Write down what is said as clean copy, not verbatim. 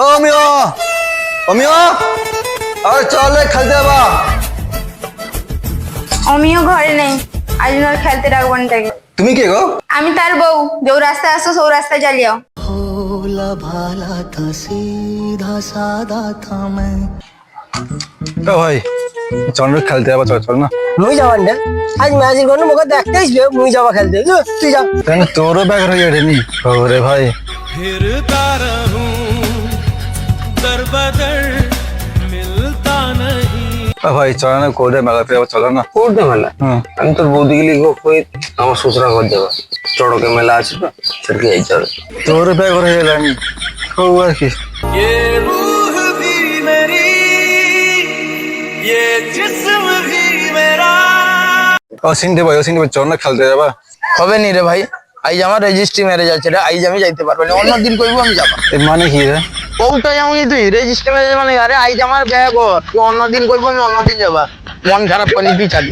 অমিও অমিও আরে চল খেলতে যাবা। অমিও ঘরে নেই, আজ আর খেলতে ডাকবো না তাকে। তুমি কে গো? আমি তার বউ, যে রাস্তায় আসছো সেই রাস্তায় চালিয়াও। भोला भाला था सीधा सादा था मैं। ও ভাই চল না খেলতে যাবা, চল চল না। মুই যাবান না, আজ ম্যাচের কোনো মুখে দেখতে আসলে মুই যাবা খেলতে। তুই যা। কেন তোরও ব্যাগ হয়ে যায়নি? ওরে ভাই फिरता रहूं दर बदर मिलता नहीं। ও ভাই চল না, কোদে মেলাতে যাবো, চলো না। করতে মেলা আমি তোর বৌদিকে লিখবো কই আমার শ্বশুরা ঘর যাবা চড়কে মেলা আছে তো সেটাকে যাইতে হবে। তোর ব্যাগ হয়ে যায়নি ও আর কি। ये रूह भी मेरी ये जिस्म भी मेरा। ও চিনতে ভাই, ও চিনতে ভাই, চল না খেলতে যাবা। হবে নি রে ভাই, আইজ আমার রেজিস্ট্রি ম্যারেজ আছে রে, আইজ আমি যাইতে পারবো না, অন্যদিন করবো আমি যাবো। এ মানে কি রে? ওটাই আমি তুই রেজিস্ট্রি ম্যারেজ মানে আরে আইজ আমার ব্যাগ তুই অন্যদিন করবো আমি অন্যদিন যাবা, মন খারাপ করে তুই চালি।